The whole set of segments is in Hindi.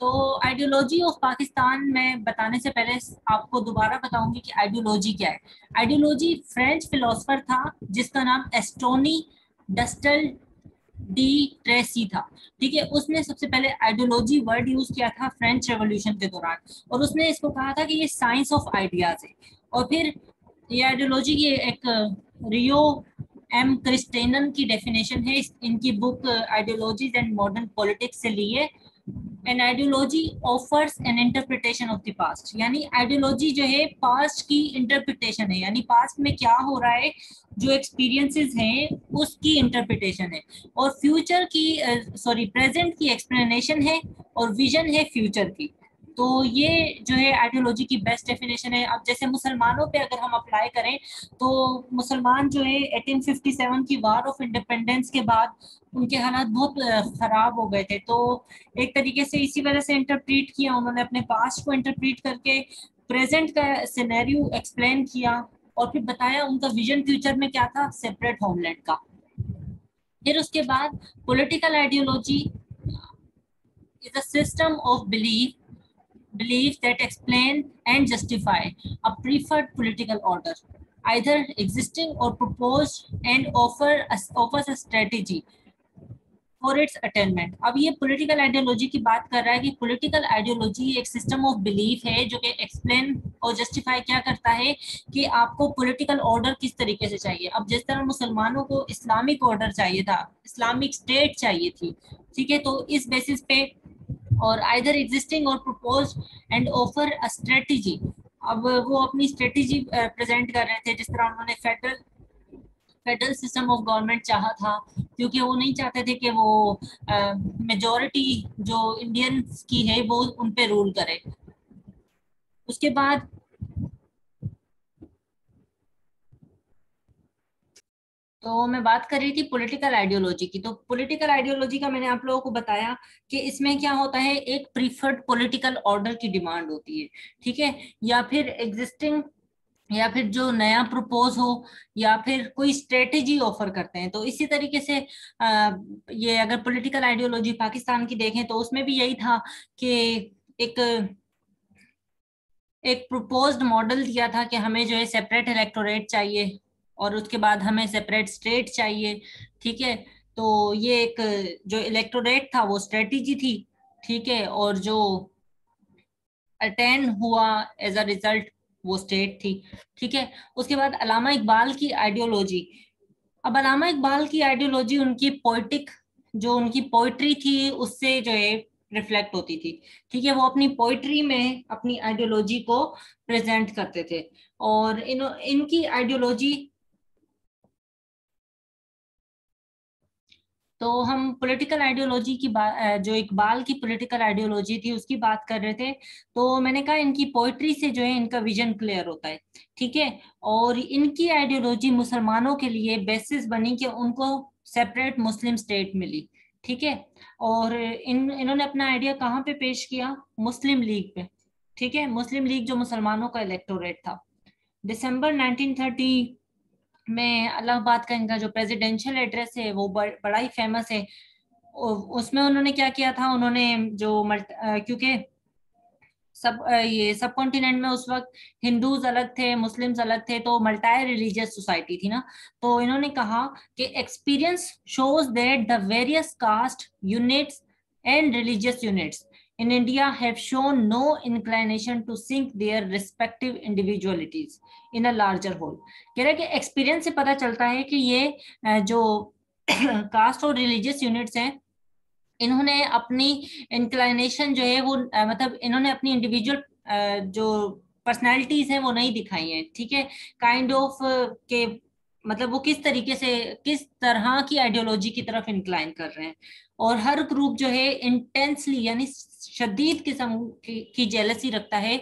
तो आइडियोलॉजी ऑफ पाकिस्तान में बताने से पहले आपको दोबारा बताऊंगी कि आइडियोलॉजी क्या है। आइडियोलॉजी फ्रेंच फिलोसफर था जिसका नाम एस्टोनी डस्टल डी ट्रेसी था। ठीक है, उसने सबसे पहले आइडियोलॉजी वर्ड यूज किया था फ्रेंच रेवोल्यूशन के दौरान, और उसने इसको कहा था कि ये साइंस ऑफ आइडियाज है। और फिर ये आइडियोलॉजी की एक रियो एम क्रिस्टेनन की डेफिनेशन है इनकी book ideologies and modern politics से लिए। An ideology offers N interpretation of the past, यानी आइडियोलॉजी जो है पास्ट की इंटरप्रिटेशन है, यानी पास्ट में क्या हो रहा है, जो एक्सपीरियंसेस हैं उसकी इंटरप्रिटेशन है। और फ्यूचर की सॉरी प्रेजेंट की एक्सप्लेनेशन है, और विजन है फ्यूचर की। तो ये जो है आइडियोलॉजी की बेस्ट डेफिनेशन है। अब जैसे मुसलमानों पे अगर हम अप्लाई करें तो मुसलमान जो है 1857 की वार ऑफ इंडिपेंडेंस के बाद उनके हालात बहुत खराब हो गए थे। तो एक तरीके से इसी वजह से इंटरप्रीट किया उन्होंने, अपने पास्ट को इंटरप्रीट करके प्रेजेंट का सिनेरियो एक्सप्लेन किया, और फिर बताया उनका विजन फ्यूचर में क्या था, सेपरेट होमलैंड का। फिर उसके बाद political ideology is a system of beliefs that explain and justify a preferred political order, either existing or proposed, and offers a strategy for its attainment। अब ये पॉलिटिकल आइडियोलॉजी की बात कर रहा है कि पॉलिटिकल आइडियोलॉजी एक सिस्टम ऑफ बिलीफ है जो कि एक्सप्लेन और जस्टिफाई क्या करता है कि आपको पॉलिटिकल ऑर्डर किस तरीके से चाहिए। अब जिस तरह मुसलमानों को इस्लामिक ऑर्डर चाहिए था, इस्लामिक स्टेट चाहिए थी, ठीक है, तो इस बेसिस पे, और आइदर एग्जिस्टिंग और propose and offer a strategy. अब वो अपनी स्ट्रेटेजी प्रेजेंट कर रहे थे, जिस तरह उन्होंने फेडरल सिस्टम ऑफ गवर्नमेंट चाहा था, क्योंकि वो नहीं चाहते थे कि वो मेजॉरिटी जो इंडियंस की है वो उन पे रूल करे। उसके बाद तो मैं बात कर रही थी पॉलिटिकल आइडियोलॉजी की। तो पॉलिटिकल आइडियोलॉजी का मैंने आप लोगों को बताया कि इसमें क्या होता है, एक प्रीफर्ड पॉलिटिकल ऑर्डर की डिमांड होती है, ठीक है, या फिर एग्जिस्टिंग, या फिर जो नया प्रपोज हो, या फिर कोई स्ट्रेटेजी ऑफर करते हैं। तो इसी तरीके से ये अगर पॉलिटिकल आइडियोलॉजी पाकिस्तान की देखें तो उसमें भी यही था कि एक एक प्रपोज्ड मॉडल दिया था कि हमें जो है सेपरेट इलेक्टोरेट चाहिए, और उसके बाद हमें सेपरेट स्टेट चाहिए, ठीक है। तो ये एक जो इलेक्टोरेट था वो स्ट्रेटेजी थी, ठीक है, और जो अटेंड हुआ एज अ रिजल्ट वो स्टेट थी, ठीक है। उसके बाद अलामा इकबाल की आइडियोलॉजी। अब अलामा इकबाल की आइडियोलॉजी उनकी पोइटिक, जो उनकी पोइट्री थी उससे जो है रिफ्लेक्ट होती थी, ठीक है। वो अपनी पोइट्री में अपनी आइडियोलॉजी को प्रेजेंट करते थे। और इनकी आइडियोलॉजी, तो हम पॉलिटिकल आइडियोलॉजी की बात, जो इकबाल की पॉलिटिकल आइडियोलॉजी थी उसकी बात कर रहे थे। तो मैंने कहा इनकी पोइट्री से जो है इनका विजन क्लियर होता है, ठीक है। और इनकी आइडियोलॉजी मुसलमानों के लिए बेसिस बनी कि उनको सेपरेट मुस्लिम स्टेट मिली, ठीक है। और इन्होंने अपना आइडिया कहाँ पे पेश किया, मुस्लिम लीग पे, ठीक है। मुस्लिम लीग जो मुसलमानों का इलेक्टोरेट था। दिसंबर 1930 में इलाहाबाद का इनका जो प्रेसिडेंशियल एड्रेस है वो बड़ा ही फेमस है। उसमें उन्होंने क्या किया था, उन्होंने जो क्योंकि ये सब कॉन्टिनेंट में उस वक्त हिंदूज अलग थे, मुस्लिम्स अलग थे, तो मल्टाई रिलीजियस सोसाइटी थी ना। तो इन्होंने कहा कि experience shows that the various caste units and religious units in India have shown no inclination to sink their respective individualities in a larger whole। कह रहा है कि एक्सपीरियंस से पता चलता है कि ये जो कास्ट और रिलीजियस यूनिट्स हैं, इन्होंने अपनी इंक्लाइनेशन जो है वो मतलब इन्होंने अपनी इंडिविजुअल जो पर्सनालिटीज हैं वो नहीं दिखाई हैं, ठीक है। काइंड ऑफ के मतलब वो किस तरीके से, किस तरह की आइडियोलॉजी की तरफ इंक्लाइन कर रहे हैं। और हर ग्रुप जो है इंटेंसली यानी शदीद किस्म की जेलसी रखता है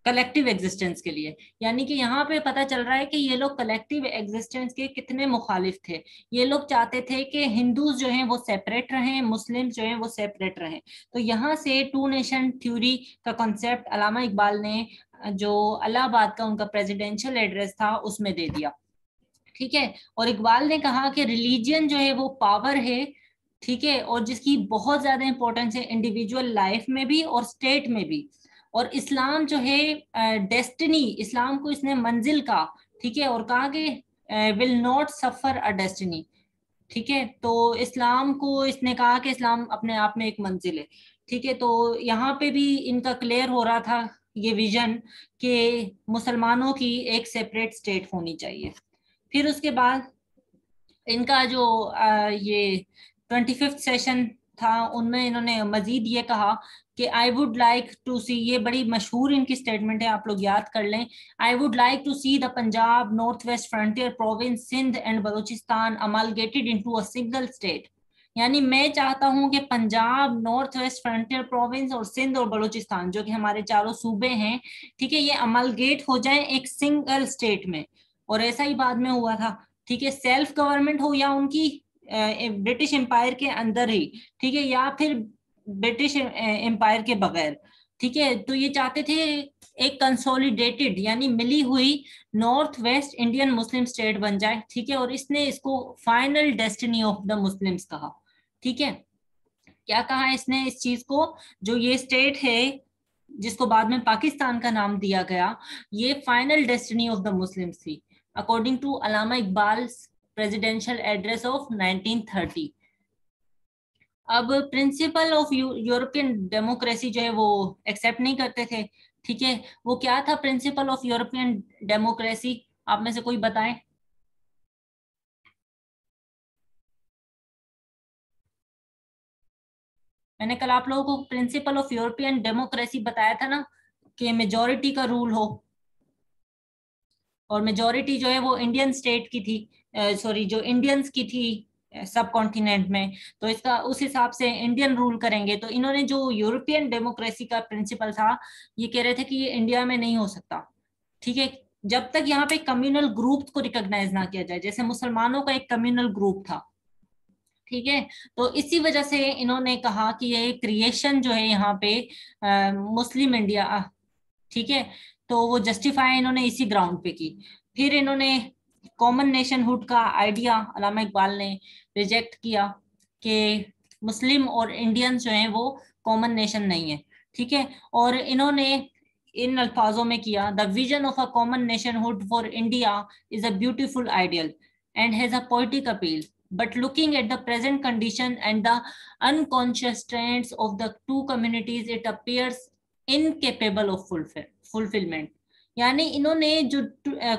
कलेक्टिव एग्जिस्टेंस के लिए। यानी कि यहाँ पे पता चल रहा है कि ये लोग कलेक्टिव एग्जिस्टेंस के कितने मुखालिफ थे। ये लोग चाहते थे कि हिंदूज जो हैं वो सेपरेट रहें, मुस्लिम जो हैं वो सेपरेट रहें। तो यहाँ से टू नेशन थ्योरी का कॉन्सेप्ट अलामा इकबाल ने जो इलाहाबाद का उनका प्रेसिडेंशियल एड्रेस था उसमें दे दिया, ठीक है। और इकबाल ने कहा कि रिलीजियन जो है वो पावर है, ठीक है, और जिसकी बहुत ज्यादा इंपॉर्टेंस है इंडिविजुअल लाइफ में भी और स्टेट में भी। और इस्लाम जो है डेस्टिनी, इस्लाम को इसने मंजिल का, ठीक है, और कहा कि will not suffer a destiny. ठीक है, तो इस्लाम को इसने कहा कि इस्लाम अपने आप में एक मंजिल है। ठीक है, तो यहाँ पे भी इनका क्लियर हो रहा था ये विजन कि मुसलमानों की एक सेपरेट स्टेट होनी चाहिए। फिर उसके बाद इनका जो ये 25th सेशन था, उनमें इन्होंने मजीद ये कहा कि आई वुड लाइक टू सी, ये बड़ी मशहूर इनकी स्टेटमेंट है, आप लोग याद कर लें। I would like to see the Punjab north west frontier province Sindh and Balochistan amalgamated into a single state. यानी मैं चाहता हूं कि Punjab, north west frontier province और सिंध और बलूचिस्तान, जो कि हमारे चारों सूबे हैं, ठीक है, ये अमालगेट हो जाए एक सिंगल स्टेट में। और ऐसा ही बाद में हुआ था। ठीक है, सेल्फ गवर्नमेंट हो या उनकी ब्रिटिश एम्पायर के अंदर ही, ठीक है, या फिर ब्रिटिश एम्पायर के बगैर। ठीक है, तो ये चाहते थे एक कंसोलिडेटेड यानी मिली हुई north West Indian Muslim state बन जाए। ठीक है, और इसने इसको final destiny of the Muslims कहा। ठीक है, क्या कहा इसने इस चीज को, जो ये स्टेट है जिसको बाद में पाकिस्तान का नाम दिया गया, ये final destiny of the Muslims थी, according to Allama Iqbal presidential address of 1930। अब प्रिंसिपल ऑफ यूरोपियन डेमोक्रेसी जो है वो एक्सेप्ट नहीं करते थे। ठीक है, वो क्या था प्रिंसिपल ऑफ यूरोपियन डेमोक्रेसी, आप में से कोई बताए। मैंने कल आप लोगों को प्रिंसिपल ऑफ यूरोपियन डेमोक्रेसी बताया था ना, कि मेजोरिटी का रूल हो, और मेजोरिटी जो है वो इंडियन स्टेट की थी, सॉरी जो इंडियंस की थी सब कॉन्टिनेंट में। तो इसका उस हिसाब से इंडियन रूल करेंगे। तो इन्होंने जो यूरोपियन डेमोक्रेसी का प्रिंसिपल था, ये कह रहे थे कि ये इंडिया में नहीं हो सकता। ठीक है, जब तक यहाँ पे कम्युनल ग्रुप को रिकॉग्नाइज ना किया जाए, जैसे मुसलमानों का एक कम्युनल ग्रुप था। ठीक है, तो इसी वजह से इन्होंने कहा कि ये क्रिएशन जो है यहाँ पे मुस्लिम इंडिया, ठीक है, तो वो जस्टिफाई इन्होंने इसी ग्राउंड पे की। फिर इन्होंने कॉमन नेशनहुड का आइडिया अलामा इकबाल ने रिजेक्ट किया कि मुस्लिम और इंडियंस जो हैं वो कॉमन नेशन नहीं है। ठीक है, और इन्होंने इन अल्फाजों में किया, the vision of a common nationhood for India is a beautiful ideal and has a poetic appeal, but looking at the present condition and the unconscious trends of the two communities it appears incapable of fulfillment। यानी इन्होंने जो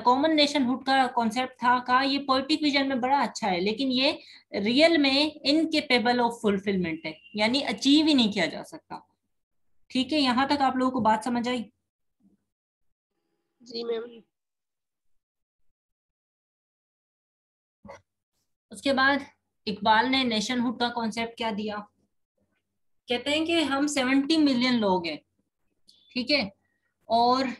कॉमन नेशनहुड का कॉन्सेप्ट था का, ये पोइटिक विजन में बड़ा अच्छा है, लेकिन ये रियल में इनकेपेबल ऑफ फुलफिलमेंट है, यानी अचीव ही नहीं किया जा सकता। ठीक है, यहां तक आप लोगों को बात समझ आई। जी मैम। उसके बाद इकबाल ने नेशनहुड का कॉन्सेप्ट क्या दिया, कहते हैं कि हम 70 मिलियन लोग हैं। ठीक है, और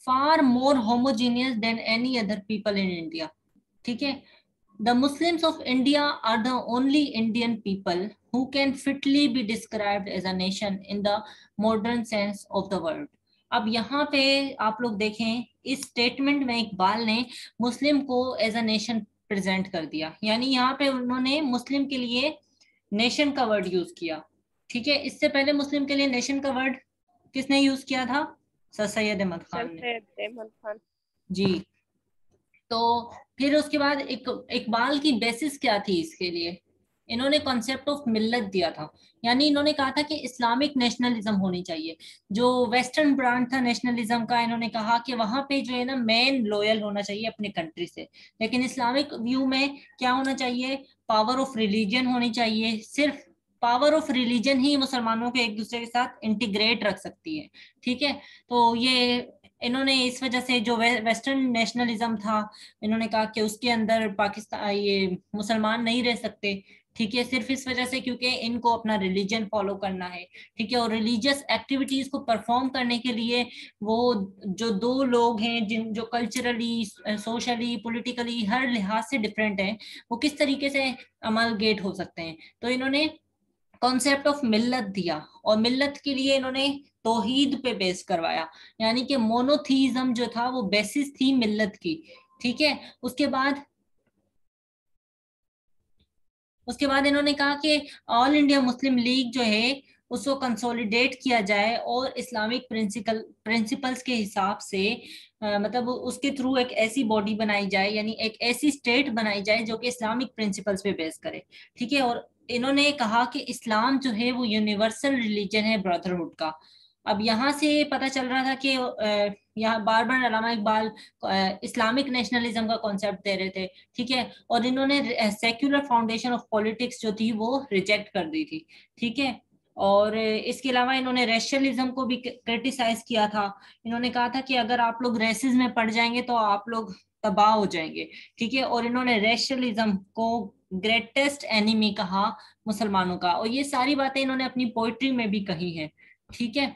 far more homogeneous than any other people in India. ठीक है, the Muslims of India are the only Indian people who can fitly be described as a nation in the modern sense of the word। अब यहाँ पे आप लोग देखें, इस स्टेटमेंट में इकबाल ने मुस्लिम को एज अ नेशन प्रेजेंट कर दिया, यानी यहाँ पे उन्होंने मुस्लिम के लिए नेशन का वर्ड यूज किया। ठीक है, इससे पहले मुस्लिम के लिए नेशन का वर्ड किसने यूज किया था, सर सैयद अहमद सर खान ने। सैयद अहमद खान। जी, तो फिर उसके बाद इकबाल की बेसिस क्या थी इसके लिए, इन्होंने कॉन्सेप्ट ऑफ मिल्लत दिया था। यानी इन्होंने कहा था कि इस्लामिक नेशनलिज्म होनी चाहिए, जो वेस्टर्न ब्रांड था नेशनलिज्म का, इन्होंने कहा कि वहां पे जो है ना मेन लॉयल होना चाहिए अपने कंट्री से, लेकिन इस्लामिक व्यू में क्या होना चाहिए, पावर ऑफ रिलीजन होनी चाहिए। सिर्फ पावर ऑफ रिलीजन ही मुसलमानों को एक दूसरे के साथ इंटीग्रेट रख सकती है। ठीक है, तो ये इन्होंने इस वजह से जो वेस्टर्न नेशनलिज्म था, इन्होंने कहा कि उसके अंदर पाकिस्तान ये मुसलमान नहीं रह सकते। ठीक है, सिर्फ इस वजह से क्योंकि इनको अपना रिलीजन फॉलो करना है। ठीक है, और रिलीजियस एक्टिविटीज को परफॉर्म करने के लिए वो जो दो लोग हैं जिन जो कल्चरली, सोशली, पॉलिटिकली हर लिहाज से डिफरेंट हैं, वो किस तरीके से अमलगेट हो सकते हैं। तो इन्होंने कॉन्सेप्ट ऑफ मिल्लत दिया, और मिल्लत के लिए इन्होंने तौहीद पे बेस करवाया, यानी कि मोनोथीज्म जो था वो बेसिस थी मिल्लत की। ठीक है, उसके बाद उसके बाद इन्होंने कहा कि ऑल इंडिया मुस्लिम लीग जो है उसको कंसोलिडेट किया जाए और इस्लामिक प्रिंसिपल्स के हिसाब से मतलब उसके थ्रू एक ऐसी बॉडी बनाई जाए, यानी एक ऐसी स्टेट बनाई जाए जो कि इस्लामिक प्रिंसिपल्स पे बेस करे। ठीक है। और इन्होंने कहा कि इस्लाम जो है वो यूनिवर्सल रिलीजन है ब्रदरहुड का। अब यहाँ से पता चल रहा था कि यहाँ बार बार अल्लामा इकबाल इस्लामिक नेशनलिज्म का कॉन्सेप्ट दे रहे थे। ठीक है। और इन्होंने सेक्युलर फाउंडेशन ऑफ पॉलिटिक्स जो थी वो रिजेक्ट कर दी थी। ठीक है। और इसके अलावा इन्होंने रेशलिज्म को भी क्रिटिसाइज किया था। इन्होंने कहा था कि अगर आप लोग रेसिज्म में पड़ जाएंगे तो आप लोग तबाह हो जाएंगे। ठीक है। और इन्होंने रेशलिज्म को ग्रेटेस्ट एनिमी कहा मुसलमानों का, और ये सारी बातें इन्होंने अपनी पोइट्री में भी कही है। ठीक है।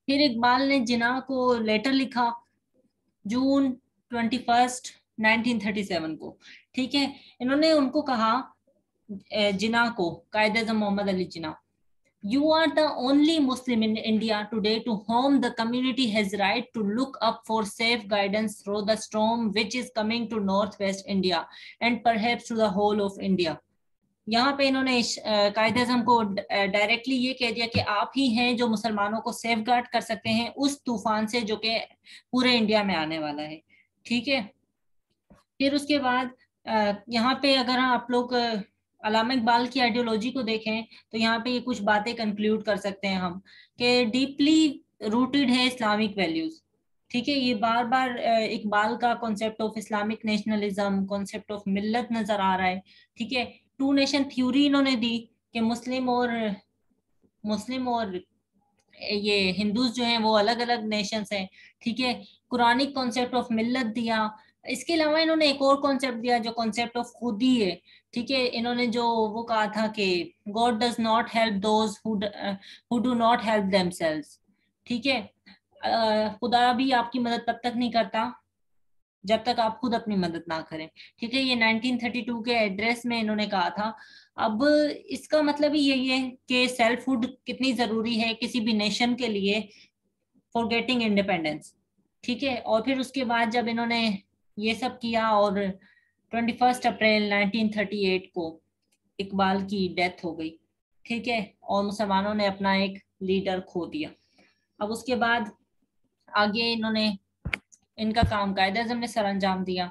फिर इकबाल ने जिन्ना को लेटर लिखा जून 21 1937 को। ठीक है। इन्होंने उनको कहा, जिन्ना को, कायद आज़म Mohammad Ali Jinnah, you are the only Muslim in India today to whom the community has right to look up for safe guidance through the storm which is coming to northwest India and perhaps to the whole of India। यहाँ पे इन्होंने कायद आज़म को डायरेक्टली ये कह दिया कि आप ही हैं जो मुसलमानों को सेफ गार्ड कर सकते हैं उस तूफान से जो कि पूरे इंडिया में आने वाला है। ठीक है। फिर उसके बाद यहाँ पे अगर आप लोग अल्लामा इकबाल की आइडियोलॉजी को देखें तो यहाँ पे ये कुछ बातें कंक्लूड कर सकते हैं हम कि डीपली रूटेड है इस्लामिक वैल्यूज। ठीक है। ये बार बार इकबाल का concept of Islamic nationalism, concept of मिल्लत नजर आ रहा है। ठीक है। टू नेशन थ्योरी इन्होंने दी कि मुस्लिम और ये हिंदूज जो हैं वो अलग अलग नेशंस हैं। ठीक है। कुरानिक कॉन्सेप्ट ऑफ मिल्लत दिया। इसके अलावा इन्होंने एक और कॉन्सेप्ट दिया जो कॉन्सेप्ट ऑफ खुदी है। ठीक है। इन्होंने जो वो कहा था कि God does not help those who do not help themselves. ठीक है। खुदा भी आपकी मदद तब तक नहीं करता जब तक आप खुद अपनी मदद ना करें। ठीक है। ये 1932 के एड्रेस में इन्होंने कहा था। अब इसका मतलब ही यही है कि सेल्फहुड कितनी जरूरी है किसी भी नेशन के लिए फॉर गेटिंग इंडिपेंडेंस। ठीक है। और फिर उसके बाद जब इन्होंने ये सब किया और 21 अप्रैल 1938 को इकबाल की डेथ हो गई। ठीक है। और मुसलमानों ने अपना एक लीडर खो दिया। अब उसके बाद आगे इन्होंने इनका काम कायद आज़म ने सर अंजाम दिया।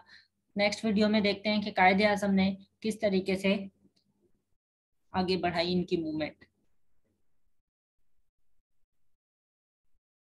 नेक्स्ट वीडियो में देखते हैं कि कायद आज़म ने किस तरीके से आगे बढ़ाई इनकी मूवमेंट।